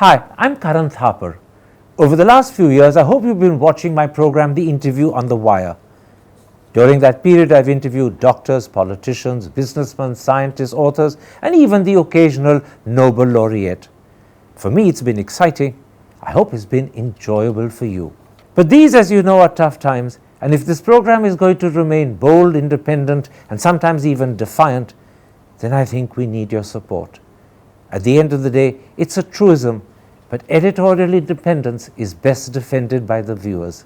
Hi, I'm Karan Thapar. Over the last few years, I hope you've been watching my program, The Interview on the Wire. During that period, I've interviewed doctors, politicians, businessmen, scientists, authors, and even the occasional Nobel laureate. For me, it's been exciting. I hope it's been enjoyable for you. But these, as you know, are tough times, and if this program is going to remain bold, independent, and sometimes even defiant, then I think we need your support. At the end of the day, it's a truism, but editorial independence is best defended by the viewers.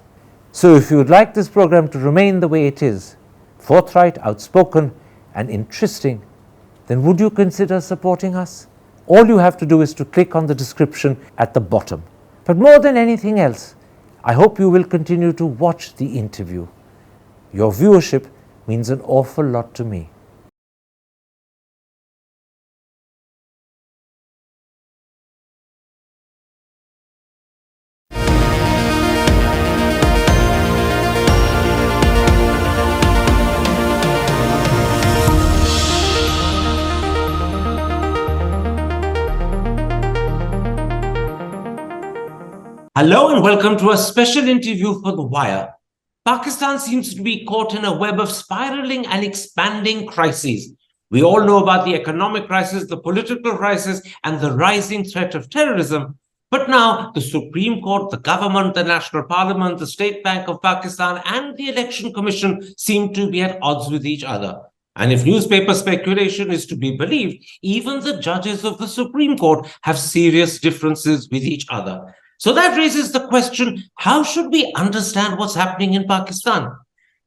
So if you would like this program to remain the way it is, forthright, outspoken, and interesting, then would you consider supporting us? All you have to do is to click on the description at the bottom. But more than anything else, I hope you will continue to watch the interview. Your viewership means an awful lot to me. Hello and welcome to a special interview for The Wire. Pakistan seems to be caught in a web of spiraling and expanding crises. We all know about the economic crisis, the political crisis, and the rising threat of terrorism. But now the Supreme Court, the government, the National Parliament, the State Bank of Pakistan, and the Election Commission seem to be at odds with each other. And if newspaper speculation is to be believed, even the judges of the Supreme Court have serious differences with each other. So that raises the question, how should we understand what's happening in Pakistan?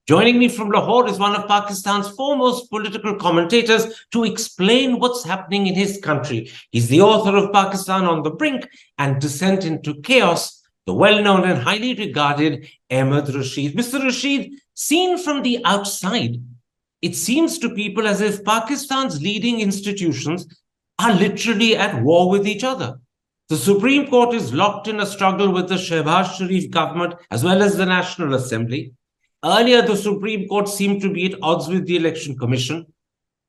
Joining me from Lahore is one of Pakistan's foremost political commentators to explain what's happening in his country. He's the author of Pakistan on the Brink and Descent into Chaos, the well-known and highly regarded Ahmed Rashid. Mr. Rashid, seen from the outside, it seems to people as if Pakistan's leading institutions are literally at war with each other. The Supreme Court is locked in a struggle with the Shehbaz Sharif government as well as the National Assembly. Earlier, the Supreme Court seemed to be at odds with the Election Commission.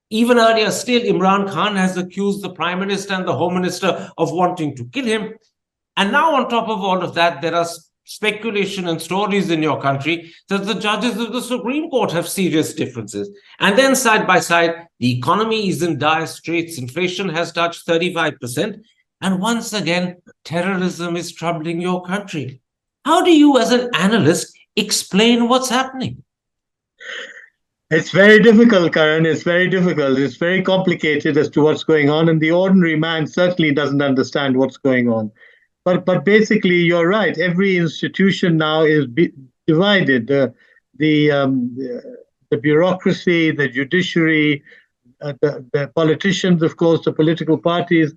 Even earlier still, Imran Khan has accused the Prime Minister and the Home Minister of wanting to kill him. And now on top of all of that, there are speculation and stories in your country that the judges of the Supreme Court have serious differences. And then side by side, the economy is in dire straits. Inflation has touched 35%. And once again, terrorism is troubling your country. How do you, as an analyst, explain what's happening? It's very difficult, Karan. It's very difficult. It's very complicated as to what's going on. And the ordinary man certainly doesn't understand what's going on. But basically, you're right. Every institution now is divided. The bureaucracy, the judiciary, the politicians, of course, the political parties.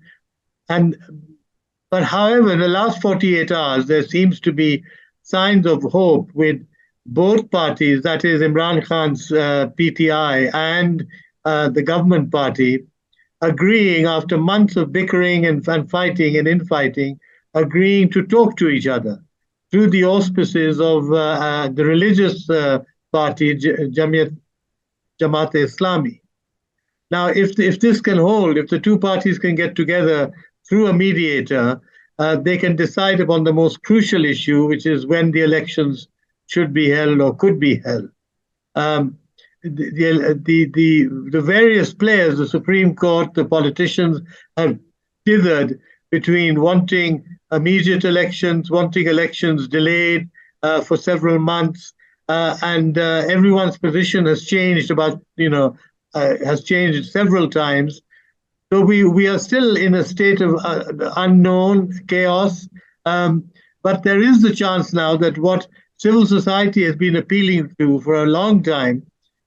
But however, in the last 48 hours, there seems to be signs of hope with both parties, that is Imran Khan's PTI and the government party, agreeing after months of bickering and fighting and infighting, agreeing to talk to each other through the auspices of the religious party, Jamaat-e-Islami. Now, if this can hold, if the two parties can get together through a mediator, they can decide upon the most crucial issue, which is when the elections should be held or could be held. The various players, the Supreme Court, the politicians, have dithered between wanting immediate elections, wanting elections delayed for several months, and everyone's position has changed has changed several times. So we are still in a state of unknown chaos, but there is the chance now that what civil society has been appealing to for a long time,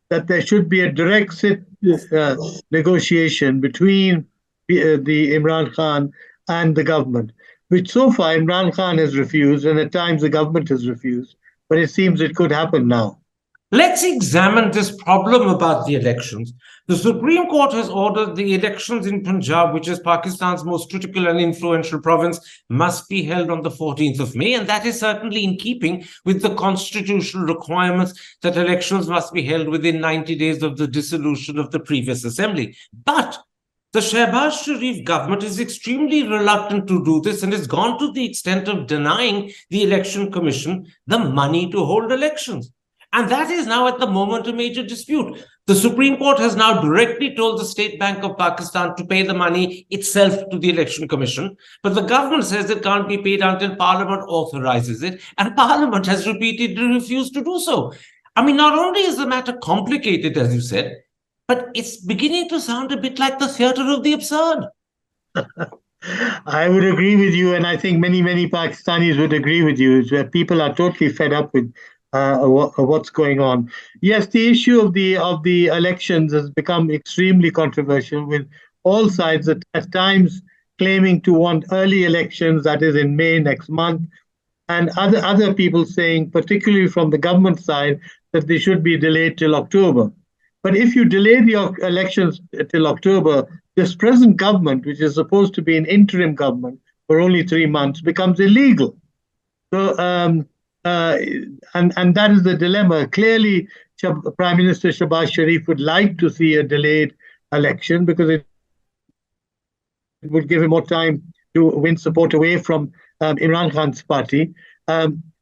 that there should be a direct negotiation between the Imran Khan and the government, which so far Imran Khan has refused, and at times the government has refused, but it seems it could happen now. Let's examine this problem about the elections. The Supreme Court has ordered the elections in Punjab, which is Pakistan's most critical and influential province, must be held on the 14th of May. And that is certainly in keeping with the constitutional requirements that elections must be held within 90 days of the dissolution of the previous assembly. But The Shehbaz Sharif government is extremely reluctant to do this and has gone to the extent of denying the Election Commission the money to hold elections. And that is now at the moment a major dispute. The Supreme Court has now directly told the State Bank of Pakistan to pay the money itself to the Election Commission, but the government says it can't be paid until Parliament authorizes it, and Parliament has repeatedly refused to do so. I mean, not only is the matter complicated, as you said, but it's beginning to sound a bit like the theatre of the absurd. I would agree with you, and I think many Pakistanis would agree with you. Is where people are totally fed up with what's going on. Yes, the issue of the elections has become extremely controversial, with all sides at times claiming to want early elections, that is in May next month, and other people saying, particularly from the government side, that they should be delayed till October. But if you delay the elections till October, this present government, which is supposed to be an interim government for only 3 months, becomes illegal. So, and that is the dilemma. Clearly, Prime Minister Shehbaz Sharif would like to see a delayed election because it would give him more time to win support away from Imran Khan's party.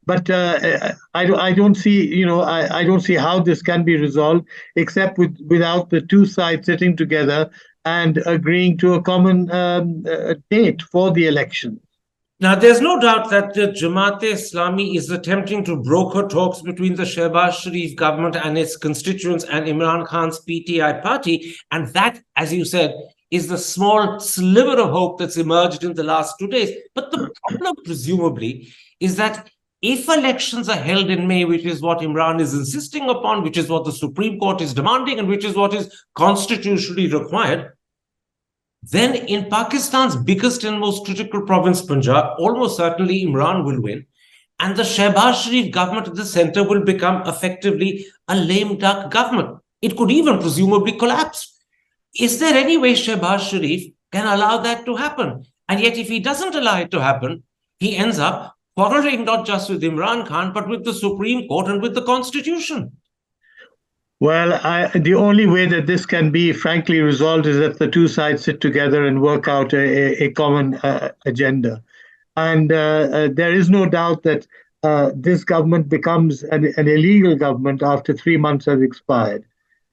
But I don't see, I don't see how this can be resolved except without the two sides sitting together and agreeing to a common date for the election. Now, there's no doubt that the Jamaat-e-Islami is attempting to broker talks between the Shehbaz Sharif government and its constituents and Imran Khan's PTI party. And that, as you said, is the small sliver of hope that's emerged in the last 2 days. But the problem, presumably, is that if elections are held in May, which is what Imran is insisting upon, which is what the Supreme Court is demanding, and which is what is constitutionally required, then in Pakistan's biggest and most critical province, Punjab, almost certainly Imran will win. And the Shehbaz Sharif government at the center will become effectively a lame duck government. It could even presumably collapse. Is there any way Shehbaz Sharif can allow that to happen? And yet, if he doesn't allow it to happen, he ends up quarreling not just with Imran Khan, but with the Supreme Court and with the Constitution. Well, the only way that this can be, frankly, resolved is that the two sides sit together and work out a common agenda. And there is no doubt that this government becomes an illegal government after 3 months has expired.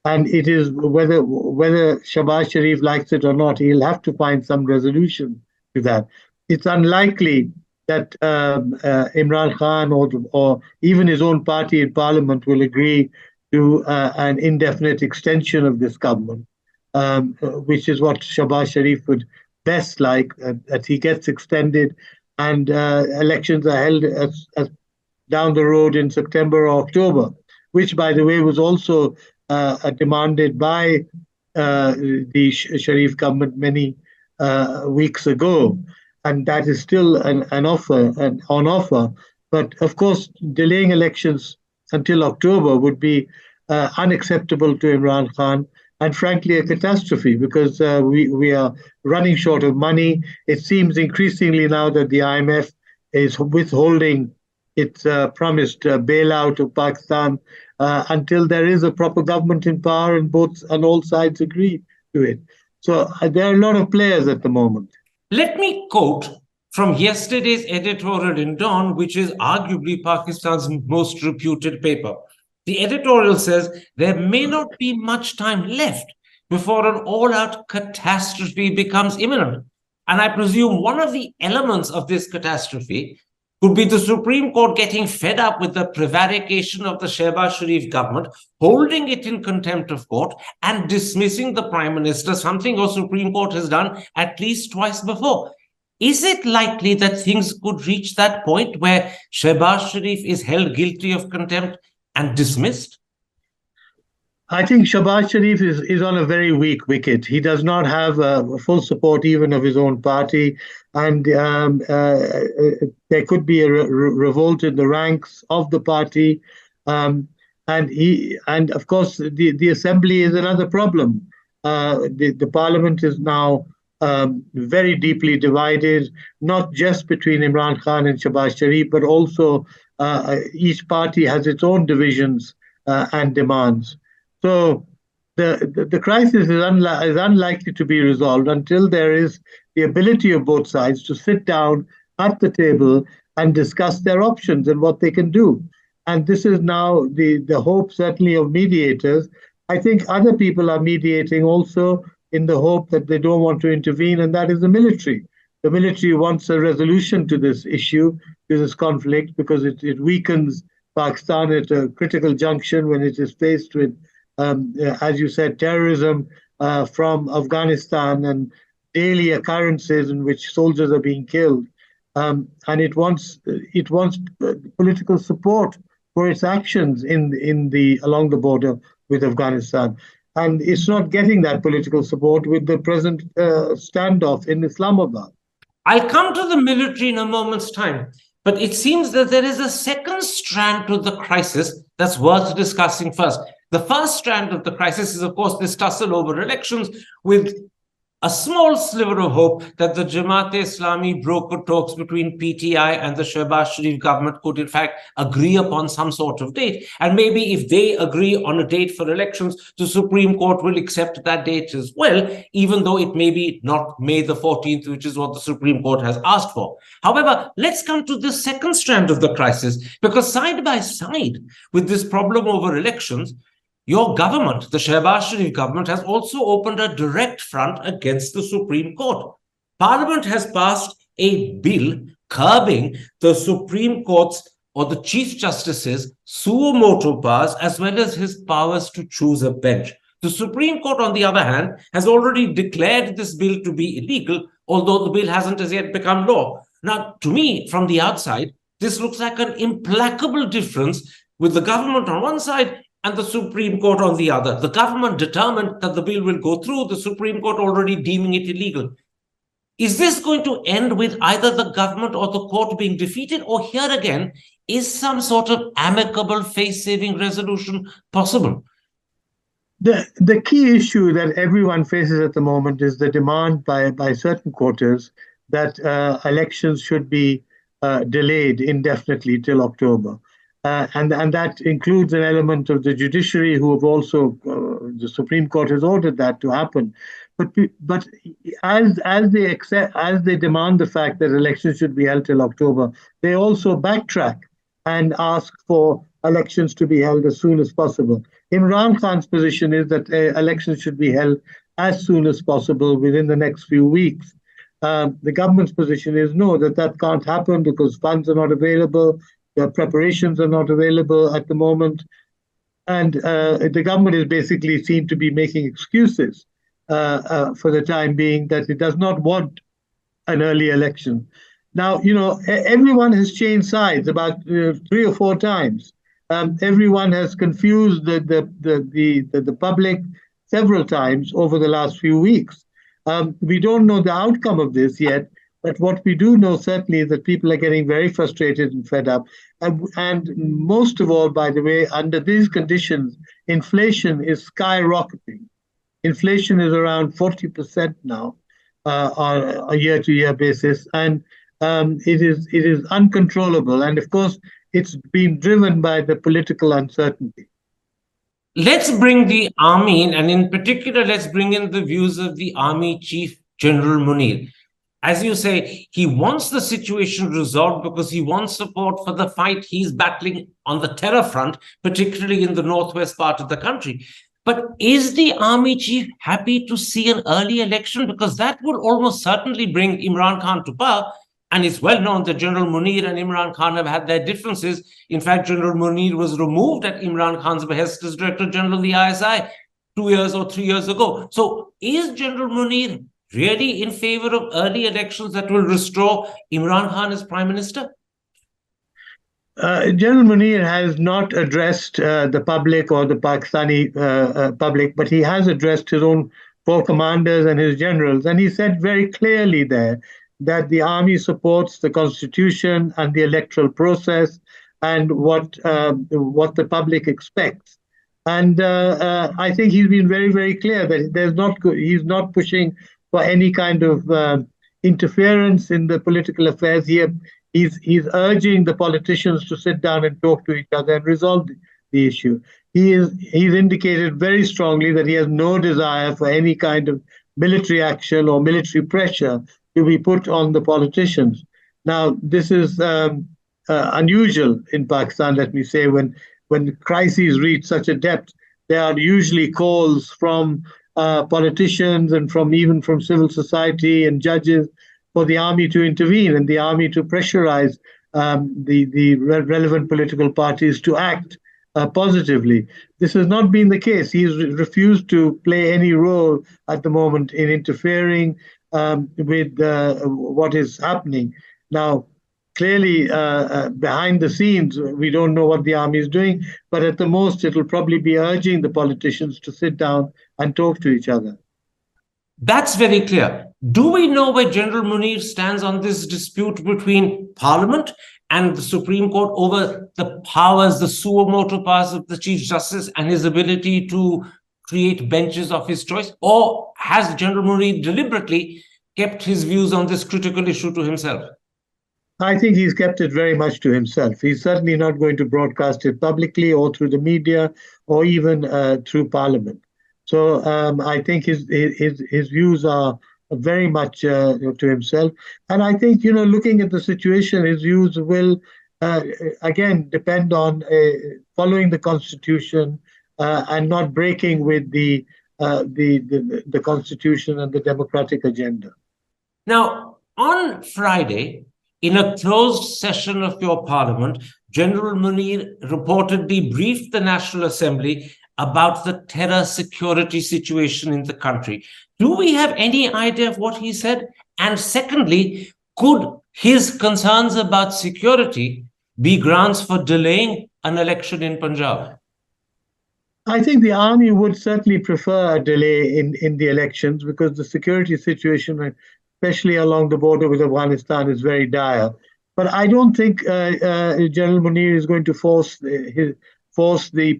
And it is whether Shehbaz Sharif likes it or not, he'll have to find some resolution to that. It's unlikely that Imran Khan or even his own party in parliament will agree to an indefinite extension of this government, which is what Shehbaz Sharif would best like, that he gets extended and elections are held as down the road in September or October, which, by the way, was also demanded by the Sharif government many weeks ago. And that is still on offer. But of course, delaying elections until October would be unacceptable to Imran Khan, and frankly a catastrophe, because we are running short of money. It seems increasingly now that the IMF is withholding its promised bailout of Pakistan until there is a proper government in power and all sides agree to it. So there are a lot of players at the moment. Let me quote from yesterday's editorial in Dawn, which is arguably Pakistan's most reputed paper. The editorial says there may not be much time left before an all-out catastrophe becomes imminent. And I presume one of the elements of this catastrophe could be the Supreme Court getting fed up with the prevarication of the Shehbaz Sharif government, holding it in contempt of court and dismissing the Prime Minister, something the Supreme Court has done at least twice before. Is it likely that things could reach that point where Shehbaz Sharif is held guilty of contempt and dismissed? I think Shehbaz Sharif is on a very weak wicket. He does not have full support even of his own party, and there could be a revolt in the ranks of the party. And of course, the assembly is another problem. The parliament is now very deeply divided, not just between Imran Khan and Shehbaz Sharif, but also each party has its own divisions and demands. So the crisis is unlikely to be resolved until there is the ability of both sides to sit down at the table and discuss their options and what they can do. And this is now the hope, certainly, of mediators. I think other people are mediating also in the hope that they don't want to intervene, and that is the military. The military wants a resolution to this issue, to this conflict, because it weakens Pakistan at a critical junction when it is faced with, as you said, terrorism from Afghanistan and daily occurrences in which soldiers are being killed. And it wants political support for its actions along the border with Afghanistan. And it's not getting that political support with the present standoff in Islamabad. I'll come to the military in a moment's time, but it seems that there is a second strand to the crisis that's worth discussing first. The first strand of the crisis is, of course, this tussle over elections, with a small sliver of hope that the Jamaat-e-Islami brokered talks between PTI and the Shehbaz Sharif government could, in fact, agree upon some sort of date. And maybe if they agree on a date for elections, the Supreme Court will accept that date as well, even though it may be not May the 14th, which is what the Supreme Court has asked for. However, let's come to the second strand of the crisis, because side by side with this problem over elections, your government, the Shehbaz Sharif government, has also opened a direct front against the Supreme Court. Parliament has passed a bill curbing the Supreme Court's or the Chief Justice's suo motu powers, as well as his powers to choose a bench. The Supreme Court, on the other hand, has already declared this bill to be illegal, although the bill hasn't as yet become law. Now, to me, from the outside, this looks like an implacable difference with the government on one side and the Supreme Court on the other. The government determined that the bill will go through, the Supreme Court already deeming it illegal. Is this going to end with either the government or the court being defeated, or here again, is some sort of amicable face-saving resolution possible? The key issue that everyone faces at the moment is the demand by certain quarters that elections should be delayed indefinitely till October. And that includes an element of the judiciary, who have also, the Supreme Court has ordered that to happen. But as they demand the fact that elections should be held till October, they also backtrack and ask for elections to be held as soon as possible. Imran Khan's position is that elections should be held as soon as possible within the next few weeks. The government's position is no, that can't happen because funds are not available. The preparations are not available at the moment. And the government is basically seen to be making excuses for the time being that it does not want an early election. Now, everyone has changed sides about 3 or 4 times. Everyone has confused the public several times over the last few weeks. We don't know the outcome of this yet. But what we do know certainly is that people are getting very frustrated and fed up. And most of all, by the way, under these conditions, inflation is skyrocketing. Inflation is around 40% now on a year-to-year basis. And it is uncontrollable. And of course, it's being driven by the political uncertainty. Let's bring the army in, and in particular, let's bring in the views of the Army Chief General Munir. As you say, he wants the situation resolved because he wants support for the fight he's battling on the terror front, particularly in the northwest part of the country. But is the army chief happy to see an early election? Because that would almost certainly bring Imran Khan to power. And it's well known that General Munir and Imran Khan have had their differences. In fact, General Munir was removed at Imran Khan's behest as Director General of the ISI 2 years or 3 years ago. So is General Munir really in favor of early elections that will restore Imran Khan as Prime Minister? General Munir has not addressed the public or the Pakistani public, but he has addressed his own 4 commanders and his generals. And he said very clearly there that the army supports the constitution and the electoral process and what the public expects. And I think he's been very, very clear that he's not pushing for any kind of interference in the political affairs here. He's urging the politicians to sit down and talk to each other and resolve the issue. He's indicated very strongly that he has no desire for any kind of military action or military pressure to be put on the politicians. Now, this is unusual in Pakistan, let me say, when crises reach such a depth, there are usually calls from politicians and even from civil society and judges for the army to intervene and the army to pressurize the relevant political parties to act positively. This has not been the case. He's refused to play any role at the moment in interfering with what is happening. Now, clearly, behind the scenes, we don't know what the army is doing, but at the most, it will probably be urging the politicians to sit down and talk to each other. That's very clear. Do we know where General Munir stands on this dispute between Parliament and the Supreme Court over the powers, the suo motu powers of the Chief Justice and his ability to create benches of his choice? Or has General Munir deliberately kept his views on this critical issue to himself? I think he's kept it very much to himself. He's certainly not going to broadcast it publicly or through the media or even through Parliament. So I think his views are very much to himself. And I think, looking at the situation, his views will, again, depend on following the Constitution and not breaking with the Constitution and the democratic agenda. Now, on Friday, in a closed session of your Parliament, General Munir reportedly briefed the National Assembly about the terror security situation in the country. Do we have any idea of what he said? And secondly, could his concerns about security be grounds for delaying an election in Punjab? I think the army would certainly prefer a delay in the elections because the security situation, especially along the border with Afghanistan, is very dire. But I don't think General Munir is going to force the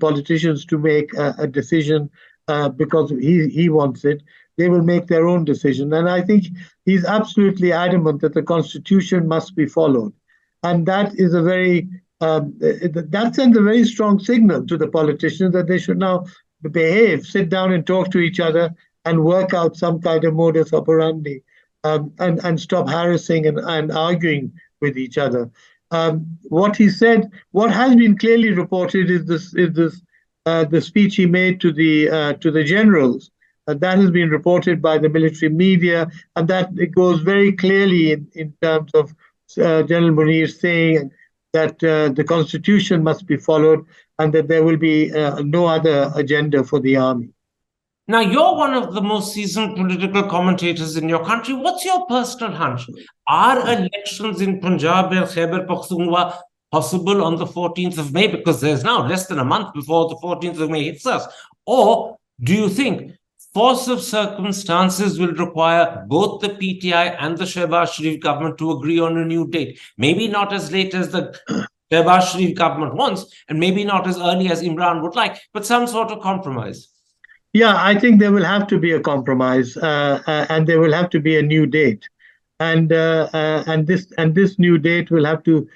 politicians to make a decision because he wants it. They will make their own decision. And I think he's absolutely adamant that the Constitution must be followed. And that is that sends a very strong signal to the politicians that they should now behave, sit down and talk to each other and work out some kind of modus operandi and stop harassing and arguing with each other. What he said, what has been clearly reported is the speech he made to the generals. That has been reported by the military media, and that it goes very clearly in terms of General Munir saying that the Constitution must be followed and that there will be no other agenda for the army. Now, you're one of the most seasoned political commentators in your country. What's your personal hunch? Are elections in Punjab and Khyber Pakhtunkhwa possible on the 14th of May? Because there's now less than a month before the 14th of May hits us. Or do you think force of circumstances will require both the PTI and the Shehbaz Sharif government to agree on a new date? Maybe not as late as the Shehbaz Sharif government wants, and maybe not as early as Imran would like, but some sort of compromise. Yeah, I think there will have to be a compromise, and there will have to be a new date, and this new date will have to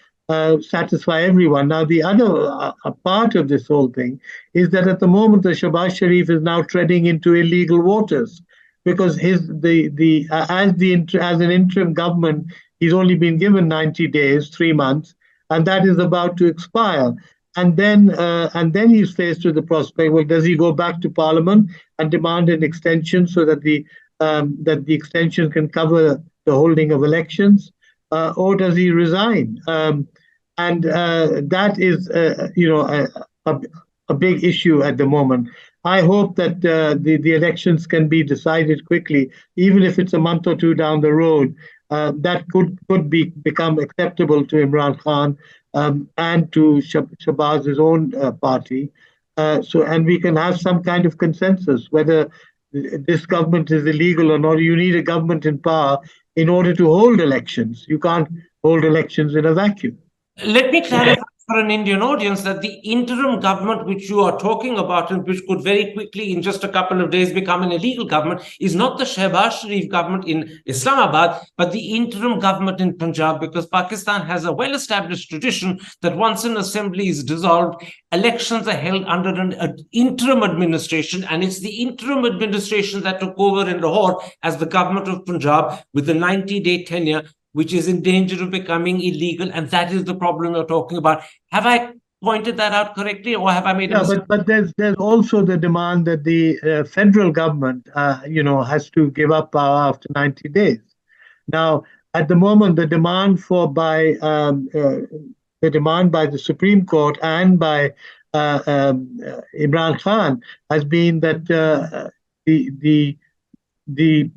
satisfy everyone. Now, the other part of this whole thing is that at the moment the Shehbaz Sharif is now treading into illegal waters because as an interim government, he's only been given 90 days, 3 months, and that is about to expire. And then he's faced with the prospect: well, does he go back to Parliament and demand an extension so that the extension can cover the holding of elections, or does he resign? And that is, a big issue at the moment. I hope that the elections can be decided quickly, even if it's a month or two down the road. That could become acceptable to Imran Khan and to Shehbaz's own party. And we can have some kind of consensus whether this government is illegal or not. You need a government in power in order to hold elections. You can't hold elections in a vacuum. Let me clarify for an Indian audience that the interim government which you are talking about and which could very quickly in just a couple of days become an illegal government is not the Shehbaz Sharif government in Islamabad, but the interim government in Punjab, because Pakistan has a well-established tradition that once an assembly is dissolved, elections are held under an interim administration, and it's the interim administration that took over in Lahore as the government of Punjab with the 90-day tenure, which is in danger of becoming illegal. And that is the problem you're talking about. Have I pointed that out correctly, or have I made a mistake? But there's also the demand that the federal government, has to give up power after 90 days. Now, at the moment, the demand by the Supreme Court and by Imran Khan has been that the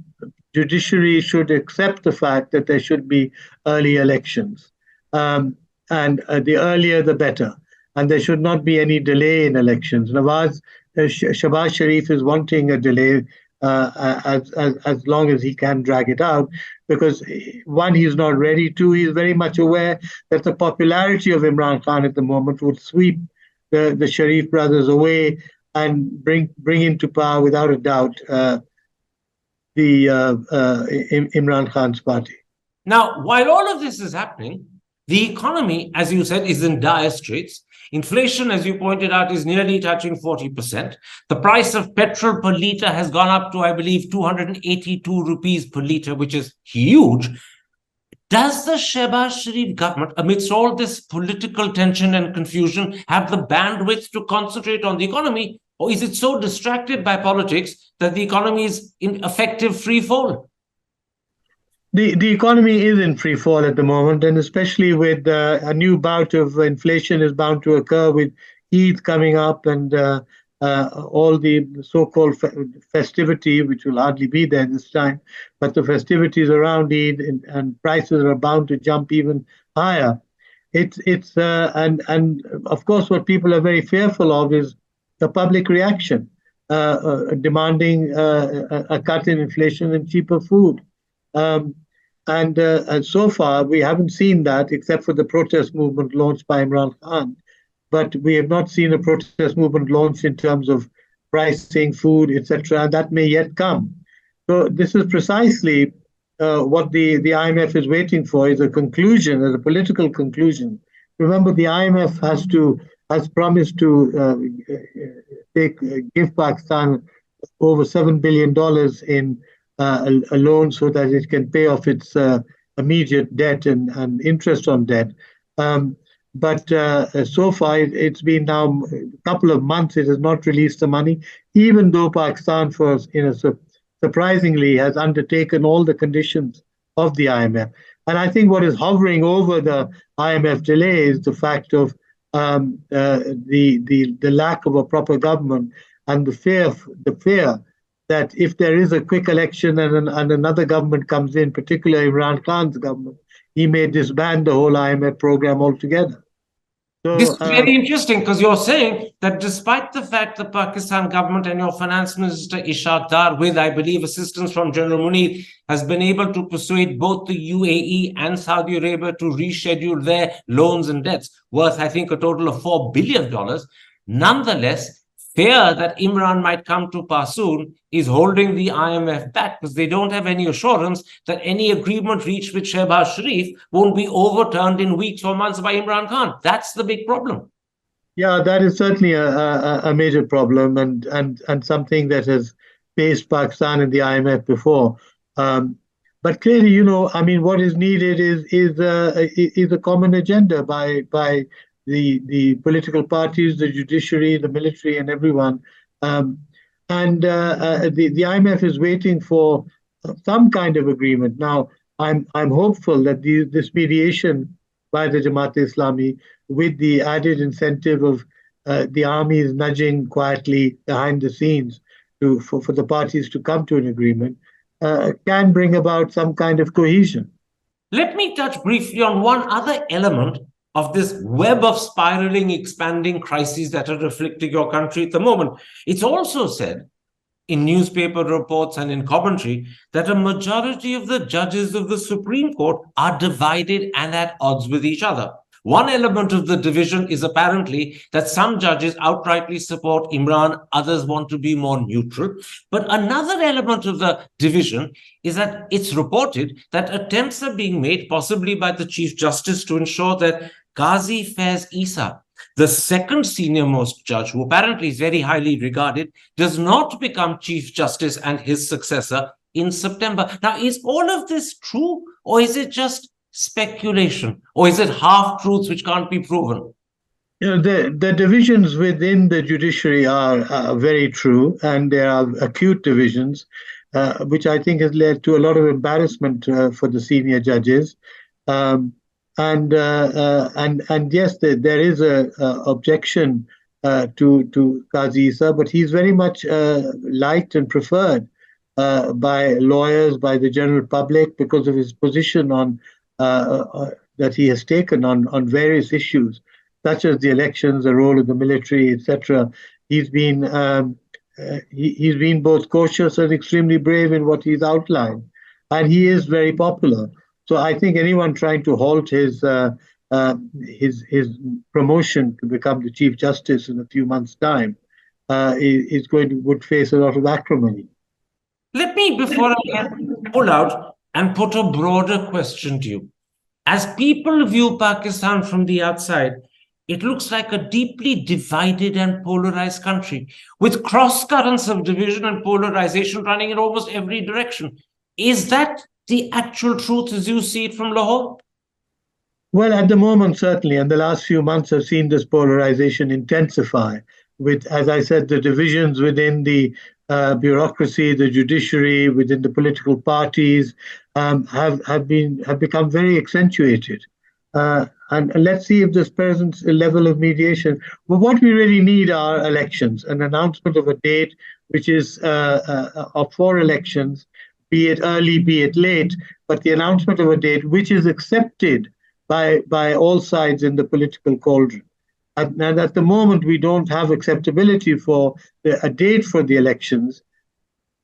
judiciary should accept the fact that there should be early elections, and the earlier the better, and there should not be any delay in elections. Shehbaz Sharif is wanting a delay as long as he can drag it out, because one, he's not ready. Two, he's very much aware that the popularity of Imran Khan at the moment would sweep the Sharif brothers away and bring into power, without a doubt, the Imran Khan's party. Now, while all of this is happening, the economy, as you said, is in dire straits. Inflation, as you pointed out, is nearly touching 40%. The price of petrol per litre has gone up to, I believe, 282 rupees per litre, which is huge. Does the Shehbaz Sharif government, amidst all this political tension and confusion, have the bandwidth to concentrate on the economy, or is it so distracted by politics that the economy is in effective free fall? The economy is in free fall at the moment, and especially with a new bout of inflation is bound to occur with Eid coming up, and all the so-called festivity, which will hardly be there this time, but the festivities around Eid, and prices are bound to jump even higher. And of course, what people are very fearful of is the public reaction, demanding a cut in inflation and cheaper food. And so far, we haven't seen that, except for the protest movement launched by Imran Khan. But we have not seen a protest movement launched in terms of pricing, food, etc. And that may yet come. So this is precisely what the IMF is waiting for, is a conclusion, as a political conclusion. Remember, the IMF has promised to give Pakistan over $7 billion in a loan so that it can pay off its immediate debt and interest on debt. But so far, it's been now a couple of months, it has not released the money, even though Pakistan, surprisingly, has undertaken all the conditions of the IMF. And I think what is hovering over the IMF delay is the fact of the lack of a proper government, and the fear that if there is a quick election and another government comes in, particularly Imran Khan's government, he may disband the whole IMF program altogether. So, this is very interesting, because you're saying that despite the fact the Pakistan government and your finance minister Ishaq Dar, with, I believe, assistance from General Munir, has been able to persuade both the UAE and Saudi Arabia to reschedule their loans and debts worth, I think, a total of $4 billion. Nonetheless, fear that Imran might come to power soon is holding the IMF back, because they don't have any assurance that any agreement reached with Shehbaz Sharif won't be overturned in weeks or months by Imran Khan. That's the big problem. Yeah, that is certainly a major problem, and something that has faced Pakistan and the IMF before. But clearly, what is needed is a common agenda by the political parties, the judiciary, the military, and everyone. And the IMF is waiting for some kind of agreement. Now, I'm hopeful that this mediation by the Jamaat-e-Islami, with the added incentive of the armies nudging quietly behind the scenes for the parties to come to an agreement, can bring about some kind of cohesion. Let me touch briefly on one other element of this web of spiraling, expanding crises that are afflicting your country at the moment. It's also said in newspaper reports and in commentary that a majority of the judges of the Supreme Court are divided and at odds with each other. One element of the division is apparently that some judges outrightly support Imran, others want to be more neutral. But another element of the division is that it's reported that attempts are being made, possibly by the Chief Justice, to ensure that Qazi Faiz Isa, the second senior most judge, who apparently is very highly regarded, does not become Chief Justice and his successor in September. Now, is all of this true, or is it just speculation, or is it half truths which can't be proven? The divisions within the judiciary are very true, and there are acute divisions, which I think has led to a lot of embarrassment for the senior judges. And yes, there is a objection to Qazi Isa, but he's very much liked and preferred by lawyers, by the general public, because of his position on that he has taken on various issues, such as the elections, the role of the military, etc. He's been both cautious and extremely brave in what he's outlined, and he is very popular. So I think anyone trying to halt his promotion to become the Chief Justice in a few months' time would face a lot of acrimony. Let me, before I pull out, and put a broader question to you. As people view Pakistan from the outside, it looks like a deeply divided and polarized country, with cross currents of division and polarization running in almost every direction. Is that the actual truth as you see it from Lahore? Well, at the moment, certainly, and the last few months have seen this polarization intensify, with, as I said, the divisions within the bureaucracy, the judiciary, within the political parties have become very accentuated. And let's see if this present level of mediation. Well, what we really need are elections, an announcement of a date which is for elections, be it early, be it late, but the announcement of a date which is accepted by all sides in the political cauldron. And at the moment, we don't have acceptability for a date for the elections,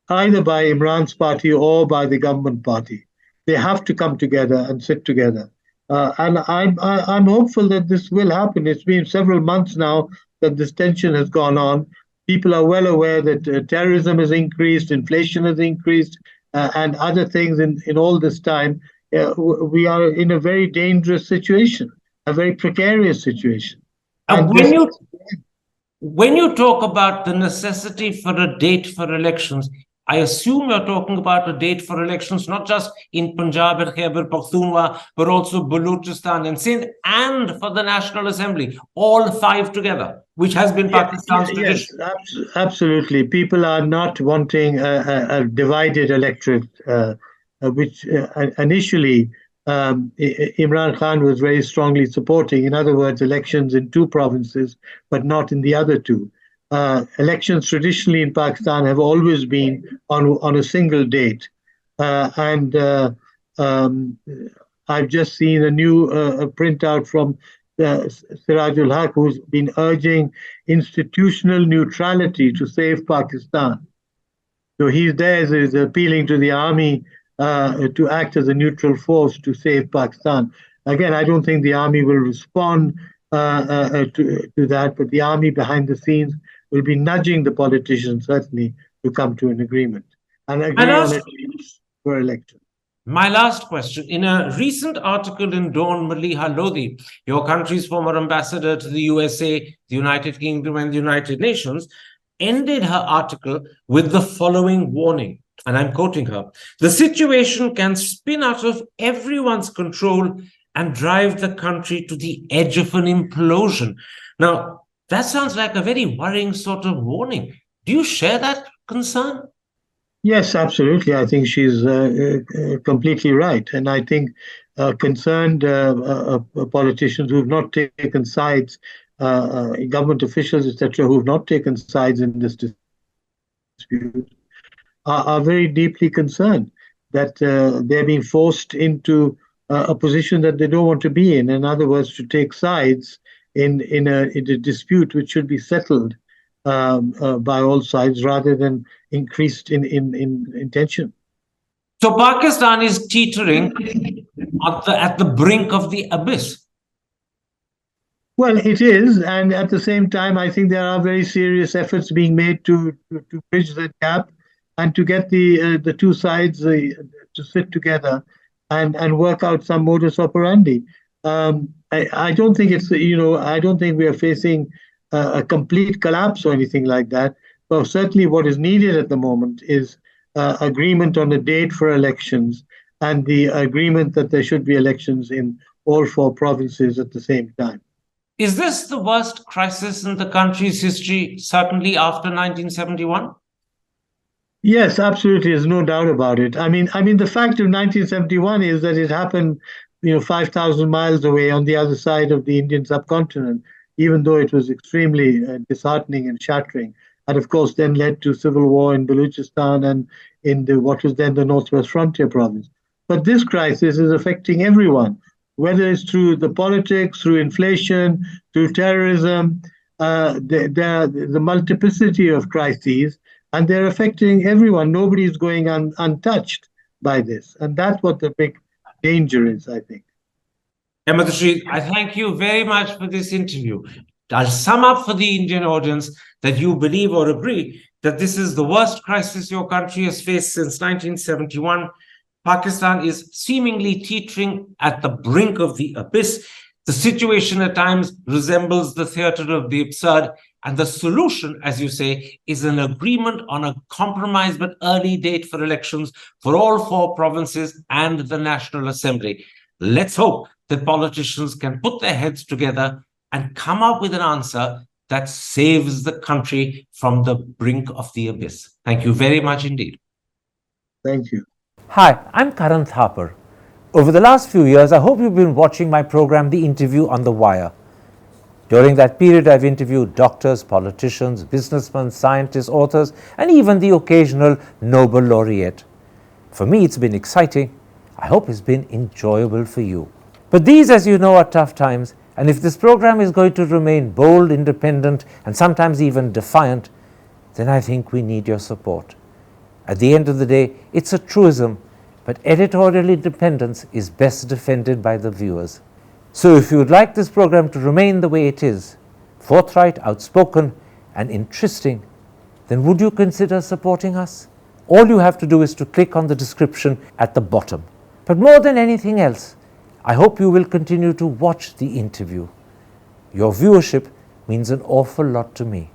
either by Imran's party or by the government party. They have to come together and sit together. And I'm hopeful that this will happen. It's been several months now that this tension has gone on. People are well aware that terrorism has increased, inflation has increased, and other things in all this time. We are in a very dangerous situation, a very precarious situation. And when you talk about the necessity for a date for elections, I assume you're talking about a date for elections, not just in Punjab and Khyber Pakhtunkhwa, but also Balochistan and Sindh, and for the National Assembly, all five together, which has been Pakistan's tradition. Yes, absolutely. People are not wanting a divided electorate, which initially Imran Khan was very strongly supporting. In other words, elections in two provinces, but not in the other two. Elections traditionally in Pakistan have always been on a single date. And I've just seen a new printout from Sirajul Haq, who's been urging institutional neutrality to save Pakistan. So he's appealing to the army to act as a neutral force to save Pakistan. Again, I don't think the army will respond to that, but the army behind the scenes will be nudging the politicians, certainly, to come to an agreement and agree on it for election. My last question. In a recent article in Dawn, Maliha Lodi, your country's former ambassador to the USA, the United Kingdom, and the United Nations, ended her article with the following warning, and I'm quoting her: "The situation can spin out of everyone's control and drive the country to the edge of an implosion." Now, that sounds like a very worrying sort of warning. Do you share that concern? Yes, absolutely. I think she's completely right. And I think concerned politicians who have not taken sides, government officials, etc., who have not taken sides in this dispute, are very deeply concerned that they're being forced into a position that they don't want to be in. In other words, to take sides in a dispute which should be settled by all sides rather than increased in tension. So Pakistan is teetering at the brink of the abyss. Well, it is, and at the same time, I think there are very serious efforts being made to bridge that gap and to get the two sides to sit together and work out some modus operandi. I don't think I don't think we are facing a complete collapse or anything like that. But certainly, what is needed at the moment is agreement on a date for elections and the agreement that there should be elections in all four provinces at the same time. Is this the worst crisis in the country's history, certainly after 1971? Yes, absolutely. There's no doubt about it. I mean, the fact of 1971 is that it happened, 5,000 miles away on the other side of the Indian subcontinent, even though it was extremely disheartening and shattering. And of course, then led to civil war in Balochistan and in what was then the Northwest Frontier province. But this crisis is affecting everyone, whether it's through the politics, through inflation, through terrorism, the multiplicity of crises, and they're affecting everyone. Nobody's going untouched by this. And that's what the big danger is, I think. Ahmed Rashid, I thank you very much for this interview. I'll sum up for the Indian audience that you believe or agree that this is the worst crisis your country has faced since 1971. Pakistan is seemingly teetering at the brink of the abyss. The situation at times resembles the theater of the absurd. And the solution, as you say, is an agreement on a compromise but early date for elections for all four provinces and the National Assembly. Let's hope that politicians can put their heads together and come up with an answer that saves the country from the brink of the abyss. Thank you very much indeed. Thank you. Hi, I'm Karan Thapar. Over the last few years, I hope you've been watching my program, The Interview on the Wire. During that period, I've interviewed doctors, politicians, businessmen, scientists, authors, and even the occasional Nobel laureate. For me, it's been exciting. I hope it's been enjoyable for you. But these, as you know, are tough times, and if this program is going to remain bold, independent, and sometimes even defiant, then I think we need your support. At the end of the day, it's a truism, but editorial independence is best defended by the viewers. So if you would like this program to remain the way it is, forthright, outspoken, and interesting, then would you consider supporting us? All you have to do is to click on the description at the bottom. But more than anything else, I hope you will continue to watch the interview. Your viewership means an awful lot to me.